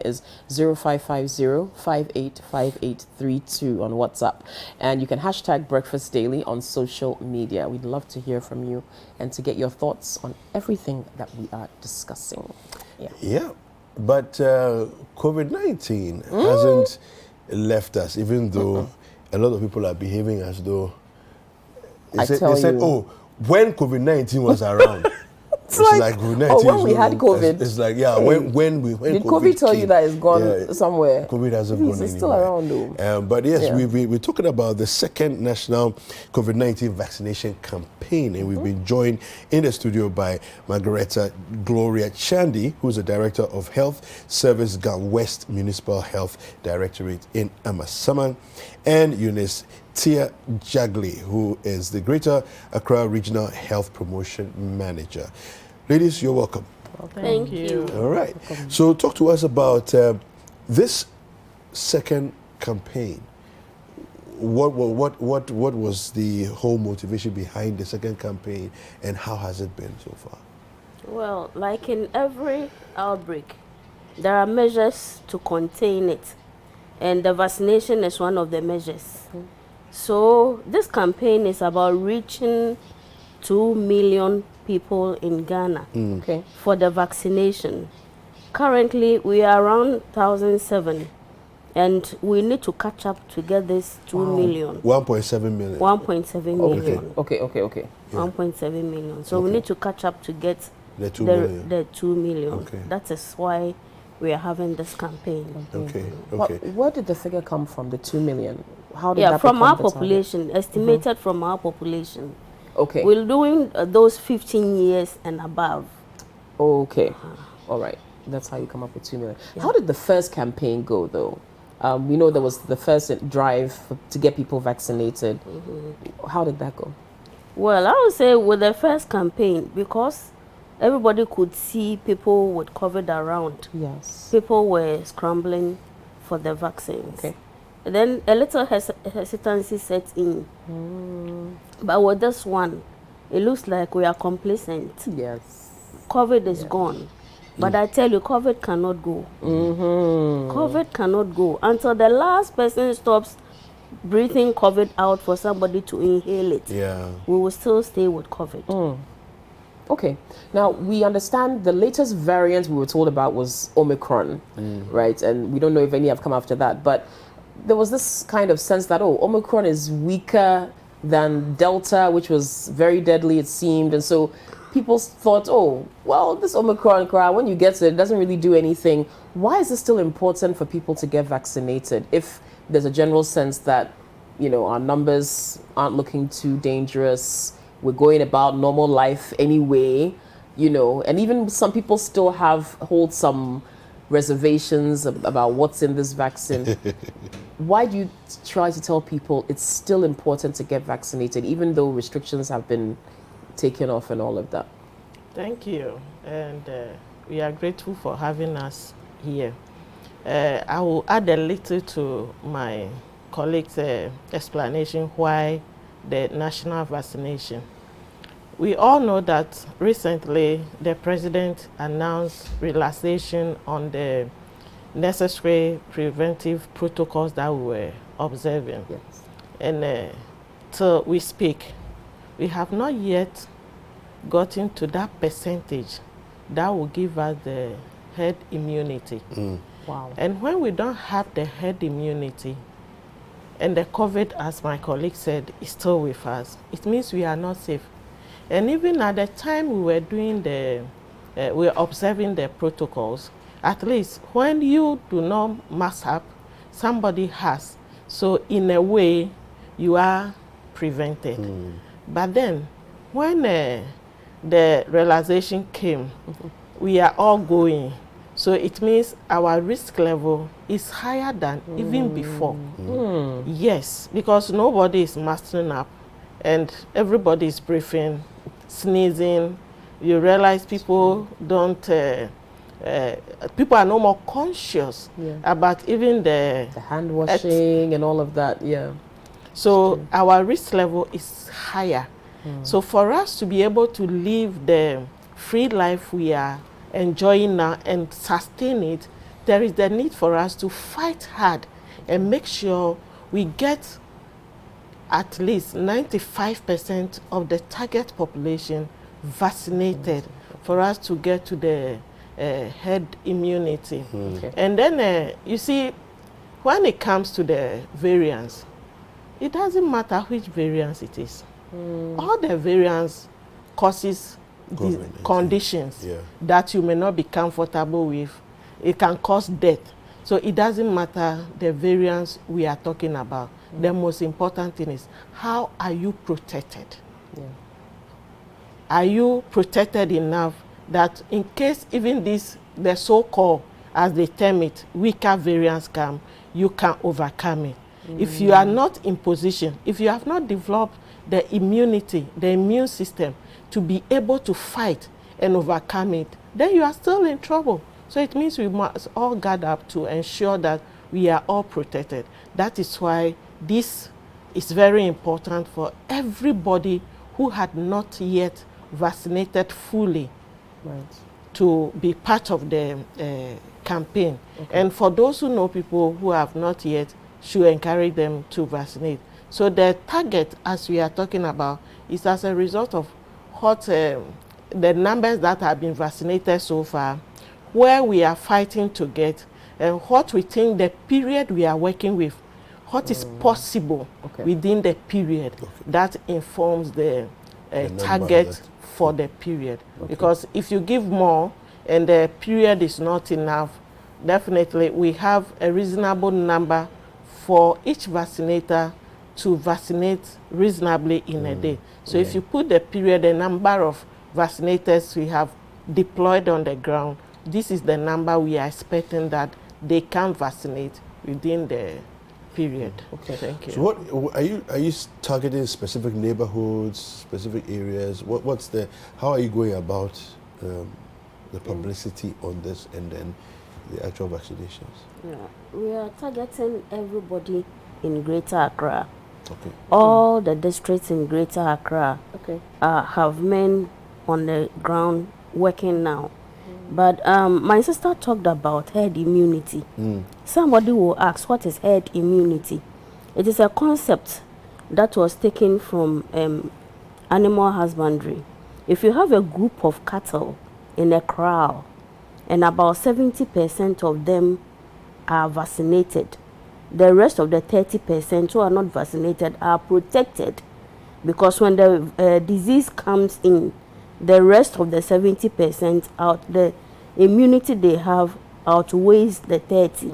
line is 0550-585832 on WhatsApp. And you can hashtag Breakfast Daily on social media. We'd love to hear from you and to get your thoughts on everything that we are discussing. Yeah. But COVID-19 hasn't left us, even though a lot of people are behaving as though they said, oh, when COVID-19 was around. It's like COVID-19 when we had COVID. It's like, when did COVID tell you that it's gone somewhere? COVID hasn't gone anywhere. It's still around though. But yes, we're talking about the second national COVID-19 vaccination campaign, and we've been joined in the studio by Margareta Gloria Chandy, who's the Director of Health Service, Gang West Municipal Health Directorate in Amasaman, and Eunice Tia Jagli, who is the Greater Accra Regional Health Promotion Manager. Ladies, you're welcome. Well, thank you. All right. So talk to us about this second campaign. What was the whole motivation behind the second campaign, and how has it been so far? Well, like in every outbreak, there are measures to contain it, and the vaccination is one of the measures. So this campaign is about reaching 2 million people in Ghana for the vaccination. Currently, we are around 1,007, and we need to catch up to get this 2 million. 1.7 million. 1.7 million. Okay. 1.7 million. So we need to catch up to get the 2 million. The 2 million. Okay. That is why we are having this campaign. Okay. Where did the figure come from, the 2 million? How did that from our become the population, estimated from our population. Okay. We're doing those 15 years and above. Okay. All right. That's how you come up with 2 million. Yeah. How did the first campaign go, though? We know there was the first drive to get people vaccinated. How did that go? Well, I would say with the first campaign, because everybody could see people with COVID around. Yes. People were scrambling for the vaccines. Okay. And then a little hesitancy set in. But with this one, it looks like we are complacent. Yes. COVID is gone. But I tell you, COVID cannot go. COVID cannot go until the last person stops breathing COVID out for somebody to inhale it. Yeah. We will still stay with COVID. Okay. Now, we understand the latest variant we were told about was Omicron, right? And we don't know if any have come after that. But there was this kind of sense that, Omicron is weaker than Delta, which was very deadly, it seemed. And so people thought, this Omicron crowd, when you get it doesn't really do anything. Why is it still important for people to get vaccinated if there's a general sense that, our numbers aren't looking too dangerous, we're going about normal life anyway, and even some people still hold some reservations about what's in this vaccine. Why do you try to tell people it's still important to get vaccinated, even though restrictions have been taken off and all of that? Thank you, and we are grateful for having us here. I will add a little to my colleague's explanation why the national vaccination. We all know that recently the president announced relaxation on the necessary preventive protocols that we were observing. Yes. And till we speak, we have not yet gotten to that percentage that will give us the herd immunity. Wow. And when we don't have the herd immunity, and the COVID, as my colleague said, is still with us, it means we are not safe. And even at the time we were doing we were observing the protocols, at least when you do not mask up, somebody has. So in a way, you are prevented. But then, when the realization came, we are all going. So it means our risk level is higher than even before. Yes, because nobody is mastering up and everybody is breathing, sneezing. You realize people don't, people are no more conscious about even the hand washing and all of that, So our risk level is higher. So for us to be able to live the free life we are enjoying now and sustain it, there is the need for us to fight hard and make sure we get at least 95% of the target population vaccinated for us to get to the herd immunity. Okay. And then, you see, when it comes to the variants, it doesn't matter which variants it is. All the variants causes the conditions that you may not be comfortable with. It can cause death. So it doesn't matter the variants we are talking about. The most important thing is, how are you protected? Yeah. Are you protected enough that in case even this, the so-called, as they term it, weaker variants come, you can overcome it? If you are not in position, if you have not developed the immunity, the immune system to be able to fight and overcome it, then you are still in trouble. So it means we must all gather up to ensure that we are all protected. That is why this is very important for everybody who had not yet vaccinated fully to be part of the campaign. And for those who know people who have not yet, should encourage them to vaccinate. So the target, as we are talking about, is as a result of what the numbers that have been vaccinated so far, where we are fighting to get, and what we think the period we are working with, what is possible within the period that informs the target for the period. Because if you give more and the period is not enough, definitely we have a reasonable number for each vaccinator to vaccinate reasonably in a day. So if you put the period, the number of vaccinators we have deployed on the ground, this is the number we are expecting that they can vaccinate within the period. Okay, thank you. So what are you targeting specific neighborhoods, specific areas? How are you going about the publicity on this and then the actual vaccinations? Yeah, we are targeting everybody in Greater Accra. Okay. All the districts in Greater Accra have men on the ground working now. But my sister talked about herd immunity. Somebody will ask, what is herd immunity? It is a concept that was taken from animal husbandry. If you have a group of cattle in a kraal, and about 70% of them are vaccinated, the rest of the 30% who are not vaccinated are protected, because when the disease comes in, the rest of the 70% out, the immunity they have outweighs the 30.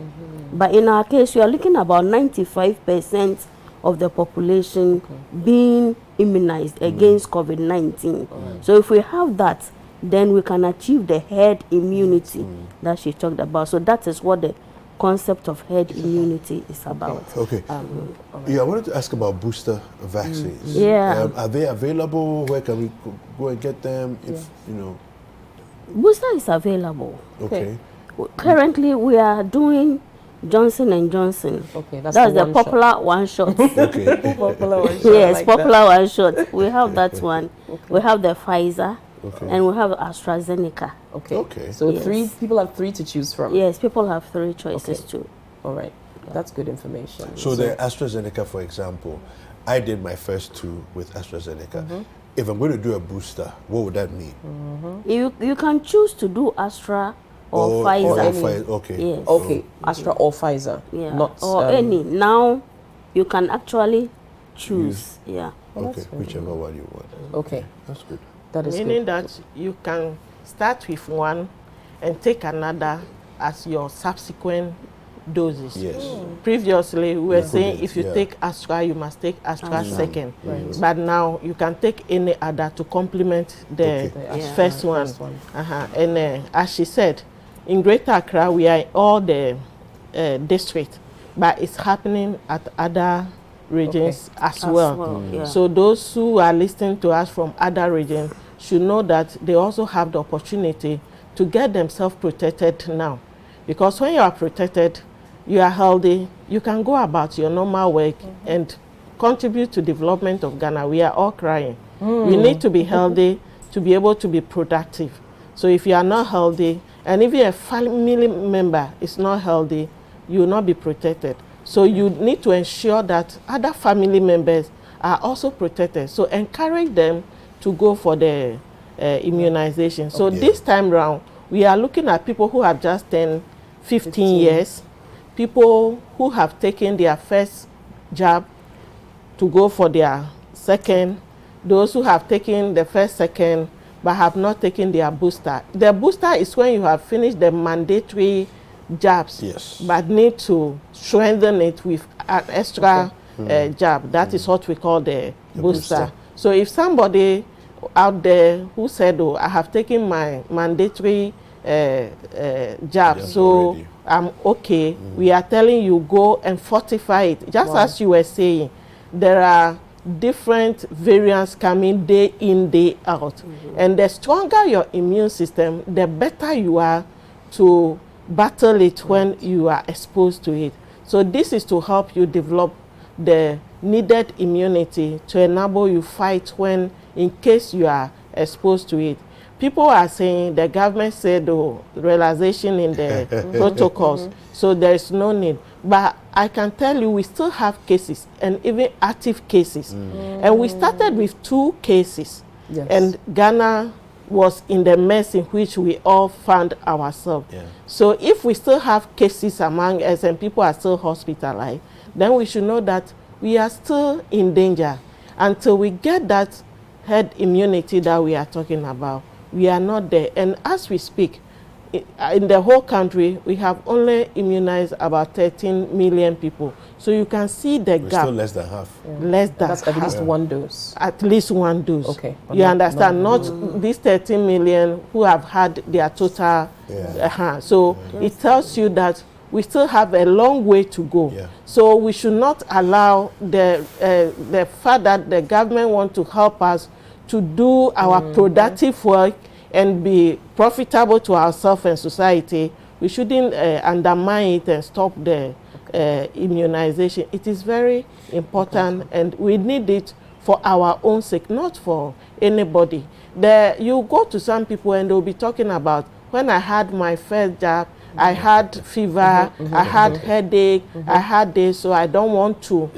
But in our case, we are looking about 95% of the population being immunized against COVID-19. So if we have that, then we can achieve the herd immunity that she talked about. So that is what the concept of herd immunity is about. Okay. Yeah, I wanted to ask about booster vaccines. Yeah. Are they available? Where can we go and get them? If you know. Booster is available. Okay. Currently, we are doing Johnson & Johnson. Okay, that's the popular one shot. Okay. Popular one shot. Yes, like popular one shot. We have that one. We have the Pfizer. Okay. And we have AstraZeneca. Okay. Okay. So people have three to choose from. Yes, people have three choices too. All right. That's good information. So the AstraZeneca, for example, I did my first two with AstraZeneca. If I'm going to do a booster, what would that mean? You can choose to do Astra or Pfizer. Okay. Yes. Okay. Astra or Pfizer. Yeah. Not or any. Now you can actually choose. Yeah. Okay. Whichever one you want. Okay. That's good. That is Meaning good. that you can start with one and take another as your subsequent doses. Yes. Previously, we were saying if you Yeah. take Astra, you must take Astra second. Right. But now you can take any other to complement the Okay. first one. And as she said, in Greater Accra, we are in all the districts, but it's happening at other regions as well. Yeah. So those who are listening to us from other regions should know that they also have the opportunity to get themselves protected now. Because when you are protected, you are healthy, you can go about your normal work and contribute to development of Ghana. We are all crying. We need to be healthy to be able to be productive. So if you are not healthy and even a family member is not healthy, you will not be protected. So you need to ensure that other family members are also protected. So encourage them to go for the immunization. So this time round, we are looking at people who have just turned 15 years, people who have taken their first jab to go for their second, those who have taken the first, second, but have not taken their booster. The booster is when you have finished the mandatory jabs, but need to strengthen it with an extra jab. That is what we call the booster. So if somebody out there who said, oh, I have taken my mandatory jab, so already, I'm okay, we are telling you go and fortify it. Just as you were saying, there are different variants coming day in, day out. And the stronger your immune system, the better you are to battle it when you are exposed to it. So this is to help you develop the needed immunity to enable you fight when, in case you are exposed to it. People are saying the government said, oh, relaxation in the protocols, so there is no need. But I can tell you we still have cases, and even active cases. And we started with 2 cases. And Ghana was in the mess in which we all found ourselves. So if we still have cases among us and people are still hospitalized, then we should know that we are still in danger. Until we get that herd immunity that we are talking about, we are not there. And as we speak, in the whole country, we have only immunized about 13 million people. So you can see the gap. Still less than half. Less than That's at least one dose. At least one dose. Okay. You understand? Not these 13 million who have had their total. So it tells you that we still have a long way to go. So we should not allow the fact that the government want to help us to do our productive work and be profitable to ourselves and society. We shouldn't undermine it and stop the immunization. It is very important, and we need it for our own sake, not for anybody. You go to some people and they'll be talking about, when I had my first jab, I had fever, I had headache, I had this, so I don't want to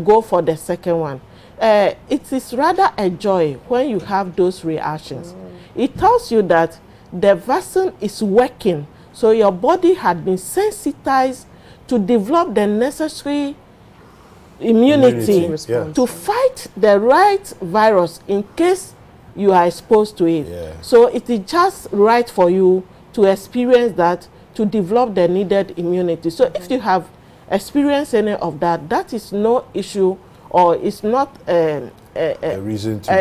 go for the second one. It is rather a joy when you have those reactions. It tells you that the vaccine is working, so your body had been sensitized to develop the necessary immunity to fight the right virus in case you are exposed to it. So it is just right for you to experience that, to develop the needed immunity. So if you have experienced any of that, that is no issue, or it's not a reason to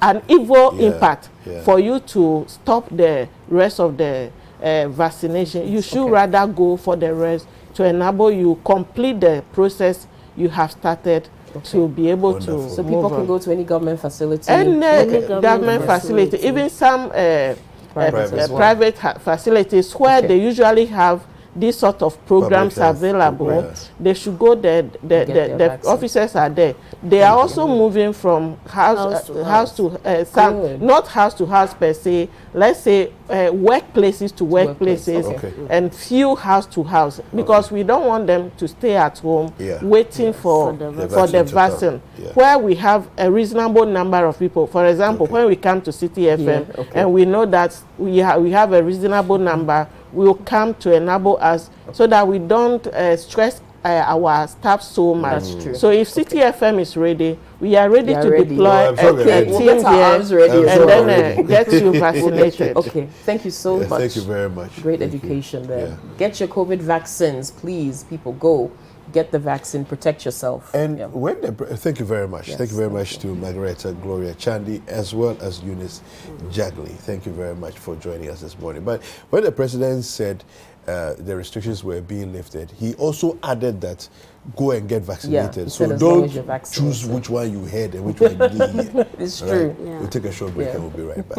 an evil impact for you to stop the rest of the vaccination. You should rather go for the rest to enable you complete the process you have started to be able to. So people can go to any government facility. Any government facility, even some private facilities where they usually have these sort of programs available. They should go there. The officers are there. They are also moving from house to some, not house to house per se. Let's say workplaces to workplaces, and few house to house, because we don't want them to stay at home waiting for the vaccine. Where we have a reasonable number of people. For example, when we come to City FM and we know that we have a reasonable number, will come to enable us so that we don't stress our staff so much. So if City FM is ready, we are ready to deploy a team here and then get you vaccinated. Thank you so much. Thank you very much. Great education there. Get your COVID vaccines, please. People, go get the vaccine, protect yourself. And when thank you very much. Thank you very much to Margareta Gloria Chandy as well as Eunice Jagley. Thank you very much for joining us this morning. But when the president said the restrictions were being lifted, he also added that go and get vaccinated. So don't choose which one you had and which one you didn't hear. It's true. We'll take a short break and we'll be right back.